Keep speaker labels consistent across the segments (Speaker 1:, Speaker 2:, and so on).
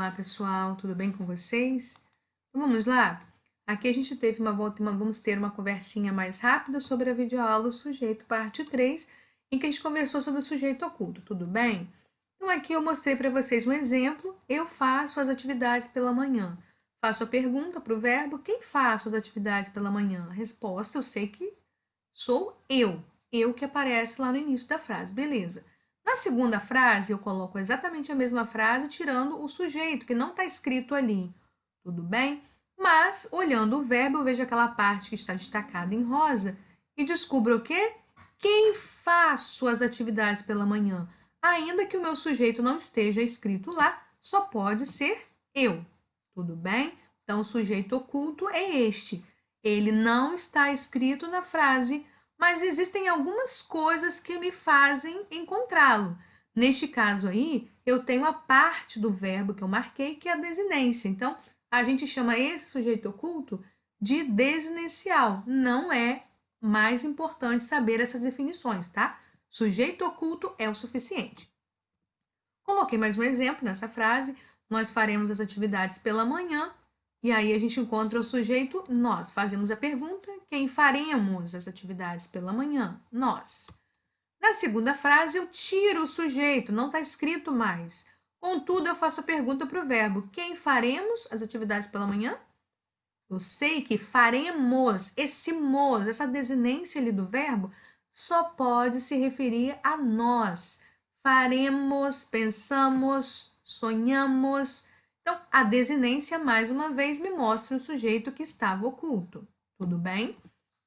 Speaker 1: Olá, pessoal, tudo bem com vocês? Então, vamos lá? Aqui a gente teve vamos ter uma conversinha mais rápida sobre a videoaula Sujeito, parte 3, em que a gente conversou sobre o sujeito oculto, tudo bem? Então, aqui eu mostrei para vocês um exemplo. Eu faço as atividades pela manhã. Faço a pergunta para o verbo, quem faço as atividades pela manhã? A resposta, eu sei que sou eu. Eu que aparece lá no início da frase, beleza. Na segunda frase, eu coloco exatamente a mesma frase, tirando o sujeito, que não está escrito ali. Tudo bem? Mas, olhando o verbo, eu vejo aquela parte que está destacada em rosa e descubro o quê? Quem faço as atividades pela manhã? Ainda que o meu sujeito não esteja escrito lá, só pode ser eu. Tudo bem? Então, o sujeito oculto é este. Ele não está escrito na frase, mas existem algumas coisas que me fazem encontrá-lo. Neste caso aí, eu tenho a parte do verbo que eu marquei, que é a desinência. Então, a gente chama esse sujeito oculto de desinencial. Não é mais importante saber essas definições, tá? Sujeito oculto é o suficiente. Coloquei mais um exemplo nessa frase. Nós faremos as atividades pela manhã. E aí a gente encontra o sujeito nós. Fazemos a pergunta: quem faremos as atividades pela manhã? Nós. Na segunda frase, eu tiro o sujeito, não está escrito mais. Contudo, eu faço a pergunta para o verbo: quem faremos as atividades pela manhã? Eu sei que faremos, esse mos, essa desinência ali do verbo, só pode se referir a nós. Faremos, pensamos, sonhamos. Então, a desinência, mais uma vez, me mostra o sujeito que estava oculto. Tudo bem?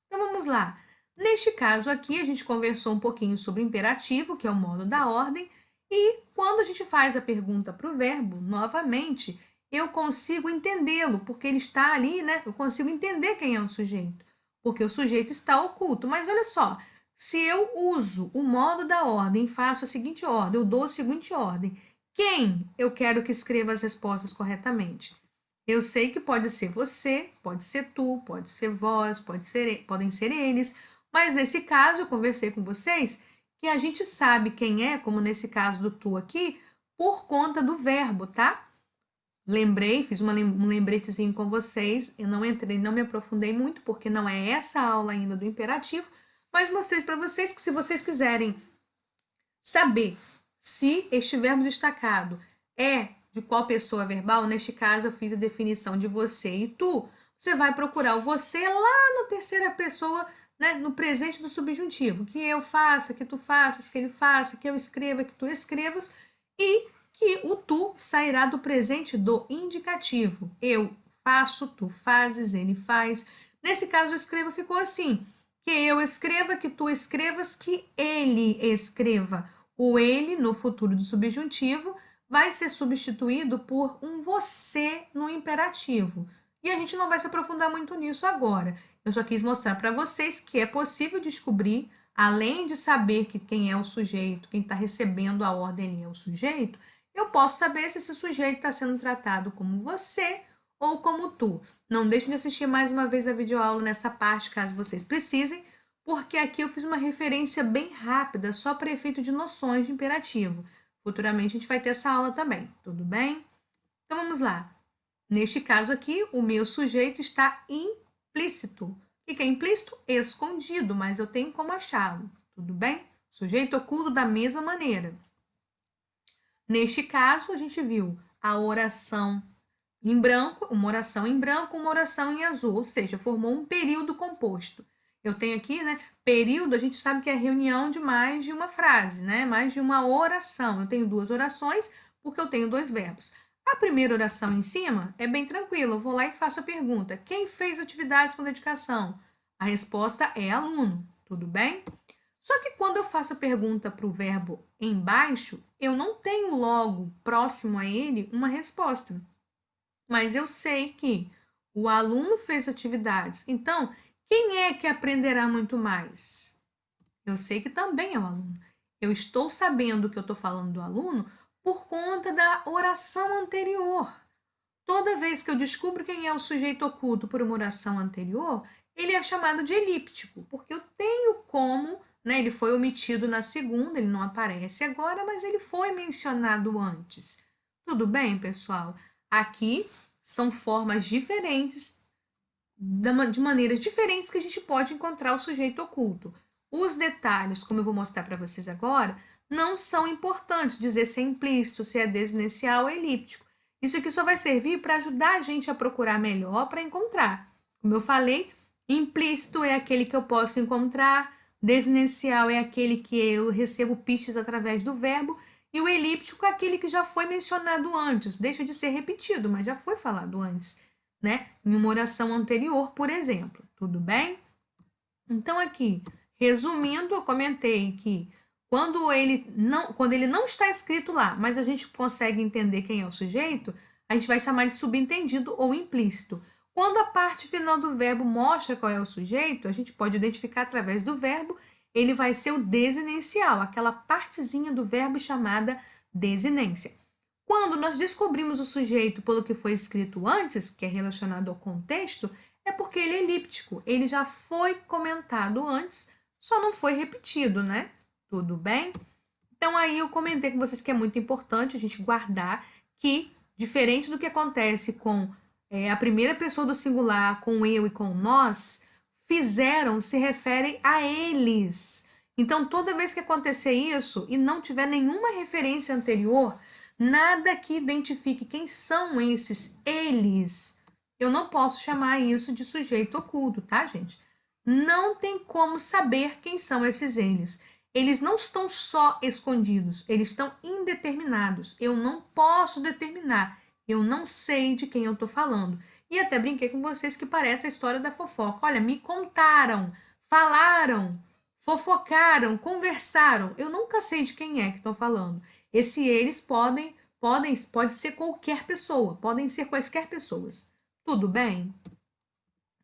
Speaker 1: Então, vamos lá. Neste caso aqui, a gente conversou um pouquinho sobre o imperativo, que é o modo da ordem, e quando a gente faz a pergunta para o verbo, novamente, eu consigo entendê-lo, porque ele está ali, né? Eu consigo entender quem é o sujeito, porque o sujeito está oculto. Mas olha só, se eu uso o modo da ordem e faço a seguinte ordem, eu dou a seguinte ordem, quem eu quero que escreva as respostas corretamente? Eu sei que pode ser você, pode ser tu, pode ser vós, podem ser eles, mas nesse caso eu conversei com vocês que a gente sabe quem é, como nesse caso do tu aqui, por conta do verbo, tá? Lembrei, fiz um lembretezinho com vocês, eu não entrei, não me aprofundei muito, porque não é essa aula ainda do imperativo, mas mostrei para vocês que se vocês quiserem saber se este verbo destacado é de qual pessoa verbal, neste caso eu fiz a definição de você e tu, você vai procurar o você lá na terceira pessoa, né, no presente do subjuntivo, que eu faça, que tu faças, que ele faça, que eu escreva, que tu escrevas, e que o tu sairá do presente do indicativo. Eu faço, tu fazes, ele faz. Nesse caso, o escreva ficou assim: que eu escreva, que tu escrevas, que ele escreva. O ele, no futuro do subjuntivo, vai ser substituído por um você no imperativo. E a gente não vai se aprofundar muito nisso agora. Eu só quis mostrar para vocês que é possível descobrir, além de saber que quem é o sujeito, quem está recebendo a ordem é o sujeito, eu posso saber se esse sujeito está sendo tratado como você ou como tu. Não deixem de assistir mais uma vez a videoaula nessa parte, caso vocês precisem, porque aqui eu fiz uma referência bem rápida, só para efeito de noções de imperativo. Futuramente a gente vai ter essa aula também, tudo bem? Então vamos lá. Neste caso aqui, o meu sujeito está implícito. O que é implícito? Escondido, mas eu tenho como achá-lo, tudo bem? Sujeito oculto da mesma maneira. Neste caso, a gente viu a oração em branco, uma oração em branco, uma oração em azul, ou seja, formou um período composto. Eu tenho aqui, né, período, a gente sabe que é a reunião de mais de uma frase, né, mais de uma oração. Eu tenho duas orações porque eu tenho dois verbos. A primeira oração em cima é bem tranquila, eu vou lá e faço a pergunta: quem fez atividades com dedicação? A resposta é aluno, tudo bem? Só que quando eu faço a pergunta para o verbo embaixo, eu não tenho logo próximo a ele uma resposta. Mas eu sei que o aluno fez atividades. Então, quem é que aprenderá muito mais? Eu sei que também é o aluno. Eu estou sabendo que eu estou falando do aluno por conta da oração anterior. Toda vez que eu descubro quem é o sujeito oculto por uma oração anterior, ele é chamado de elíptico, porque eu tenho como, né, ele foi omitido na segunda, ele não aparece agora, mas ele foi mencionado antes. Tudo bem, pessoal? Aqui são formas diferentes, de maneiras diferentes que a gente pode encontrar o sujeito oculto. Os detalhes, como eu vou mostrar para vocês agora, não são importantes, dizer se é implícito, se é desinencial ou elíptico. Isso aqui só vai servir para ajudar a gente a procurar melhor para encontrar. Como eu falei, implícito é aquele que eu posso encontrar, desinencial é aquele que eu recebo pistas através do verbo, e o elíptico é aquele que já foi mencionado antes, deixa de ser repetido, mas já foi falado antes, né? Em uma oração anterior, por exemplo. Tudo bem? Então, aqui, resumindo, eu comentei que quando ele não está escrito lá, mas a gente consegue entender quem é o sujeito, a gente vai chamar de subentendido ou implícito. Quando a parte final do verbo mostra qual é o sujeito, a gente pode identificar através do verbo, ele vai ser o desinencial, aquela partezinha do verbo chamada desinência. Quando nós descobrimos o sujeito pelo que foi escrito antes, que é relacionado ao contexto, é porque ele é elíptico, ele já foi comentado antes, só não foi repetido, né? Tudo bem? Então, aí eu comentei com vocês que é muito importante a gente guardar que, diferente do que acontece com a primeira pessoa do singular, com eu e com nós, fizeram se referem a eles. Então, toda vez que acontecer isso e não tiver nenhuma referência anterior, nada que identifique quem são esses eles, eu não posso chamar isso de sujeito oculto, tá, gente? Não tem como saber quem são esses eles. Eles não estão só escondidos, eles estão indeterminados. Eu não posso determinar, eu não sei de quem eu estou falando. E até brinquei com vocês que parece a história da fofoca. Olha, me contaram, falaram, fofocaram, conversaram. Eu nunca sei de quem é que estão falando. Esse eles pode ser qualquer pessoa, podem ser quaisquer pessoas. Tudo bem?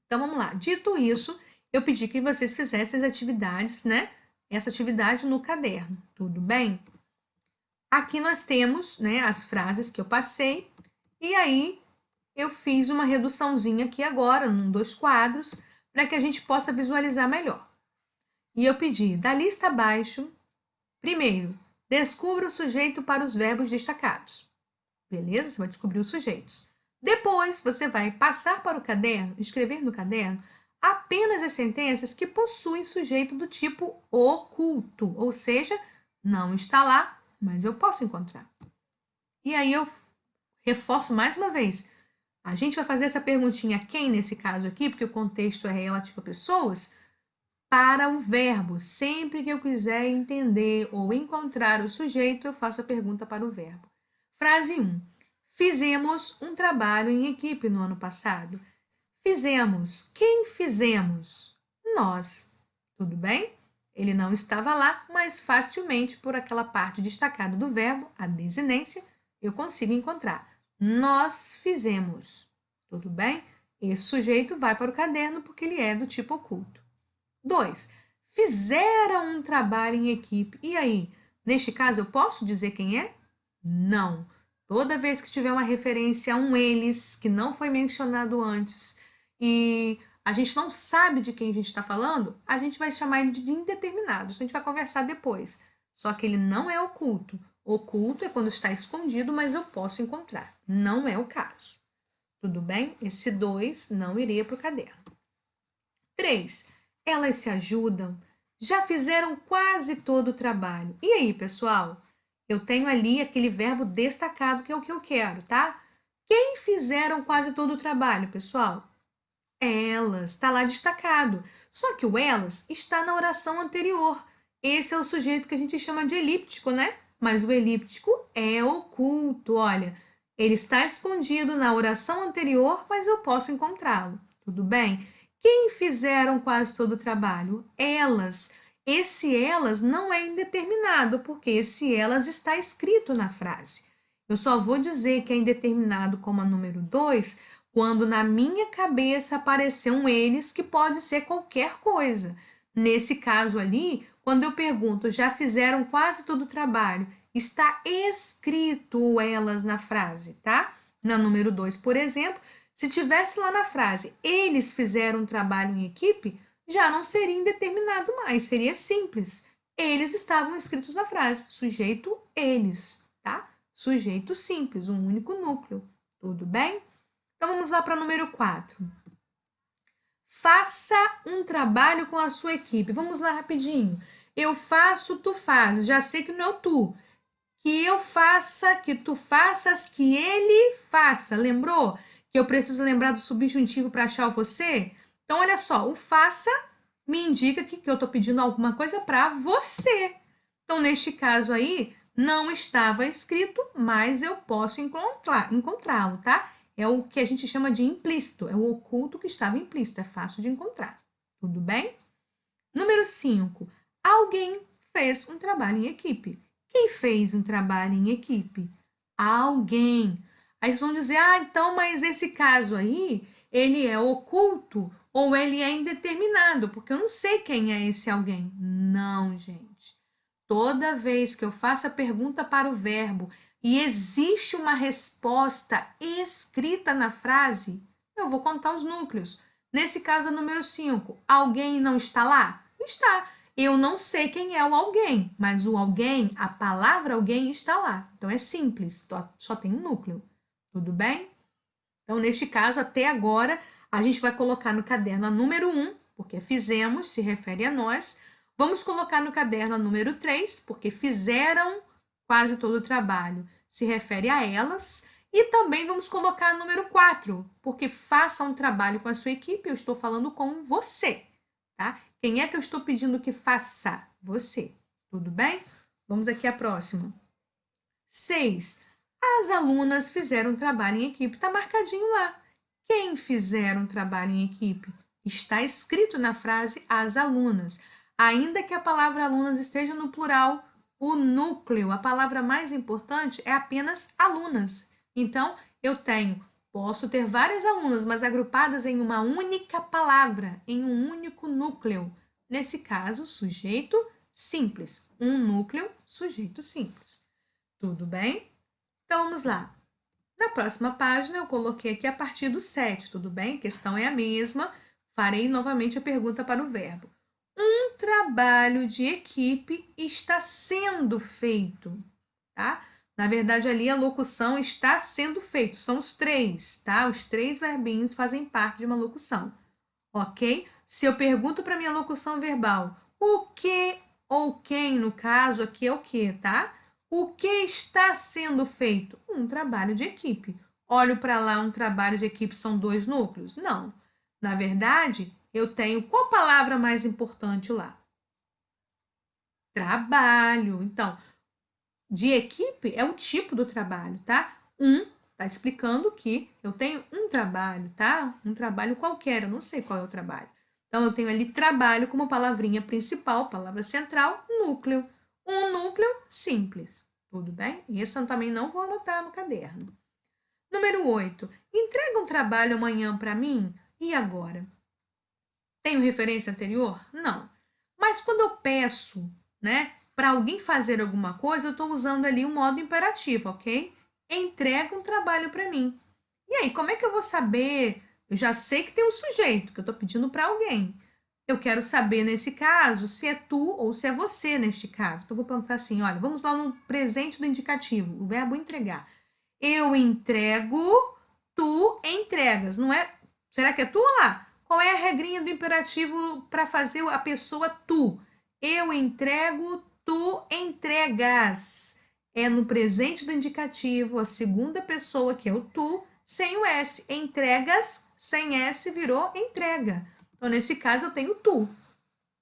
Speaker 1: Então vamos lá. Dito isso, eu pedi que vocês fizessem as atividades, né? Essa atividade no caderno. Tudo bem? Aqui nós temos, né, as frases que eu passei. E aí eu fiz uma reduçãozinha aqui agora, num dos quadros, para que a gente possa visualizar melhor. E eu pedi, da lista abaixo, primeiro, descubra o sujeito para os verbos destacados. Beleza? Você vai descobrir os sujeitos. Depois, você vai passar para o caderno, escrever no caderno, apenas as sentenças que possuem sujeito do tipo oculto, ou seja, não está lá, mas eu posso encontrar. E aí eu reforço mais uma vez. A gente vai fazer essa perguntinha quem nesse caso aqui, porque o contexto é relativo a pessoas, para o verbo. Sempre que eu quiser entender ou encontrar o sujeito, eu faço a pergunta para o verbo. Frase 1. Fizemos um trabalho em equipe no ano passado. Fizemos. Quem fizemos? Nós. Tudo bem? Ele não estava lá, mas facilmente por aquela parte destacada do verbo, a desinência, eu consigo encontrar. Nós fizemos. Tudo bem? Esse sujeito vai para o caderno porque ele é do tipo oculto. 2. Fizeram um trabalho em equipe. E aí? Neste caso, eu posso dizer quem é? Não. Toda vez que tiver uma referência a um eles, que não foi mencionado antes, e a gente não sabe de quem a gente está falando, a gente vai chamar ele de indeterminado. Isso a gente vai conversar depois. Só que ele não é oculto. Oculto é quando está escondido, mas eu posso encontrar. Não é o caso. Tudo bem? Esse 2 não iria para o caderno. 3. Elas se ajudam. Já fizeram quase todo o trabalho. E aí, pessoal? Eu tenho ali aquele verbo destacado, que é o que eu quero, tá? Quem fizeram quase todo o trabalho, pessoal? Elas, está lá destacado. Só que o elas está na oração anterior. Esse é o sujeito que a gente chama de elíptico, né? Mas o elíptico é oculto, olha. Ele está escondido na oração anterior, mas eu posso encontrá-lo. Tudo bem? Quem fizeram quase todo o trabalho? Elas. Esse elas não é indeterminado, porque esse elas está escrito na frase. Eu só vou dizer que é indeterminado como a número 2 quando na minha cabeça aparecer um eles que pode ser qualquer coisa. Nesse caso ali, quando eu pergunto, já fizeram quase todo o trabalho, está escrito o elas na frase, tá? Na número 2, por exemplo, se tivesse lá na frase, eles fizeram um trabalho em equipe, já não seria indeterminado mais, seria simples. Eles estavam escritos na frase, sujeito eles, tá? sujeito simples, um único núcleo. Tudo bem? Então, vamos lá para o número 4. Faça um trabalho com a sua equipe. Vamos lá rapidinho. Eu faço, tu fazes. Já sei que não é o tu. Que eu faça, que tu faças, que ele faça. Lembrou que eu preciso lembrar do subjuntivo para achar o você? Então, olha só. O faça me indica que eu estou pedindo alguma coisa para você. Então, neste caso aí, não estava escrito, mas eu posso encontrá-lo, tá? É o que a gente chama de implícito, é o oculto que estava implícito, é fácil de encontrar. Tudo bem? Número 5. Alguém fez um trabalho em equipe. Quem fez um trabalho em equipe? Alguém. Aí vocês vão dizer, então, mas esse caso aí, ele é oculto ou ele é indeterminado, porque eu não sei quem é esse alguém. Não, gente. Toda vez que eu faço a pergunta para o verbo e existe uma resposta escrita na frase, eu vou contar os núcleos. Nesse caso, número 5, alguém não está lá? Está. Eu não sei quem é o alguém, mas o alguém, a palavra alguém está lá. Então, é simples, só tem um núcleo. Tudo bem? Então, neste caso, até agora, a gente vai colocar no caderno a número 1, porque fizemos, se refere a nós. Vamos colocar no caderno a número 3, porque fizeram quase todo o trabalho, se refere a elas. E também vamos colocar a número 4, porque faça um trabalho com a sua equipe, eu estou falando com você, tá? Quem é que eu estou pedindo que faça? Você. Tudo bem? Vamos aqui à próxima. 6. As alunas fizeram um trabalho em equipe. Está marcadinho lá. Quem fizeram um trabalho em equipe? Está escrito na frase as alunas. Ainda que a palavra alunas esteja no plural, o núcleo, a palavra mais importante é apenas alunas. Então, posso ter várias alunas, mas agrupadas em uma única palavra, em um único núcleo. Nesse caso, sujeito simples. Um núcleo, sujeito simples. Tudo bem? Então, vamos lá. Na próxima página, eu coloquei aqui a partir do 7, tudo bem? A questão é a mesma. Farei novamente a pergunta para o verbo. Um trabalho de equipe está sendo feito, tá? Na verdade, ali a locução está sendo feito. São os 3, tá? Os 3 verbinhos fazem parte de uma locução, ok? Se eu pergunto para minha locução verbal, o que ou quem, no caso, aqui é o que, tá? O que está sendo feito? Um trabalho de equipe. Olho para lá, um trabalho de equipe são 2 núcleos? Não. Na verdade, eu tenho qual palavra mais importante lá? Trabalho. Então, de equipe é o tipo do trabalho, tá? Tá explicando que eu tenho um trabalho, tá? Um trabalho qualquer, eu não sei qual é o trabalho. Então, eu tenho ali trabalho como palavrinha principal, palavra central, núcleo. Um núcleo simples, tudo bem? E esse eu também não vou anotar no caderno. Número 8. Entrega um trabalho amanhã para mim? E agora? Tenho referência anterior? Não. Mas quando eu peço, né, para alguém fazer alguma coisa, eu estou usando ali o modo imperativo, ok? Entrega um trabalho para mim. E aí, como é que eu vou saber? Eu já sei que tem um sujeito, que eu estou pedindo para alguém. Eu quero saber, nesse caso, se é tu ou se é você, neste caso. Então, eu vou perguntar assim, olha, vamos lá no presente do indicativo, o verbo entregar. Eu entrego, tu entregas, não é? Será que é tu ou lá? Qual é a regrinha do imperativo para fazer a pessoa tu? Eu entrego, tu entregas. É no presente do indicativo, a segunda pessoa, que é o tu, sem o S. Entregas, sem S, virou entrega. Então, nesse caso, eu tenho tu,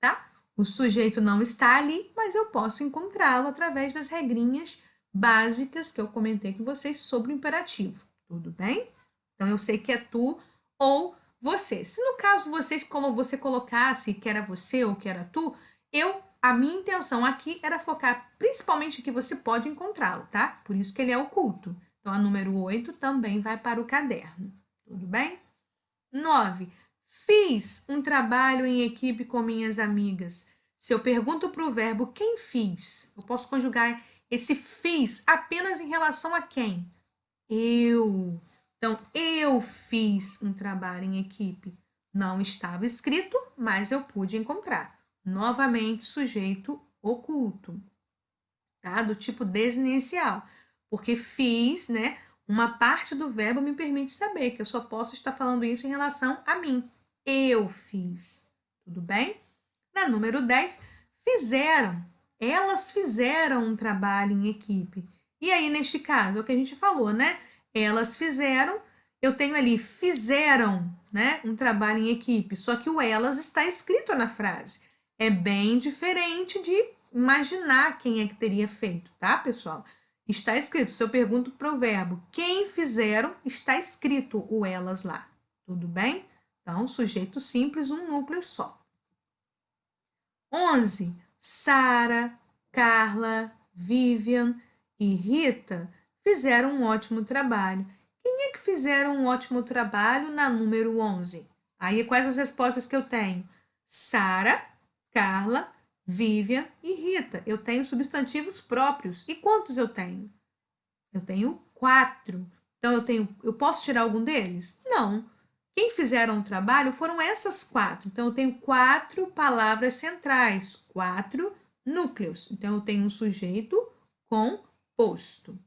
Speaker 1: tá? O sujeito não está ali, mas eu posso encontrá-lo através das regrinhas básicas que eu comentei com vocês sobre o imperativo. Tudo bem? Então, eu sei que é tu ou você. Se no caso você colocasse que era você ou que era tu, a minha intenção aqui era focar principalmente que você pode encontrá-lo, tá? Por isso que ele é oculto. Então, a número 8 também vai para o caderno. Tudo bem? 9. Fiz um trabalho em equipe com minhas amigas. Se eu pergunto para o verbo quem fiz, eu posso conjugar esse fiz apenas em relação a quem? Eu. Então, eu fiz um trabalho em equipe. Não estava escrito, mas eu pude encontrar. Novamente, sujeito oculto, tá? Do tipo desinicial. porque fiz, né? Uma parte do verbo me permite saber que eu só posso estar falando isso em relação a mim. Eu fiz. Tudo bem? Na número 10, fizeram. Elas fizeram um trabalho em equipe. E aí, neste caso, é o que a gente falou, né? Elas fizeram, eu tenho ali, fizeram, né? Um trabalho em equipe. Só que o elas está escrito na frase. É bem diferente de imaginar quem é que teria feito, tá, pessoal? Está escrito. Se eu pergunto para o verbo quem fizeram, está escrito o elas lá. Tudo bem? Então, sujeito simples, um núcleo só. 11. Sara, Carla, Vivian e Rita fizeram um ótimo trabalho. Quem é que fizeram um ótimo trabalho na número 11? Aí, quais as respostas que eu tenho? Sara, Carla, Vivian e Rita. Eu tenho substantivos próprios. E quantos eu tenho? Eu tenho 4. Então, eu posso tirar algum deles? Não. Quem fizeram o trabalho foram essas 4. Então, eu tenho 4 palavras centrais, 4 núcleos. Então, eu tenho um sujeito composto.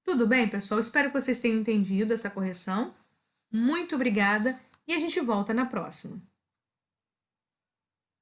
Speaker 1: Tudo bem, pessoal? Espero que vocês tenham entendido essa correção. Muito obrigada e a gente volta na próxima.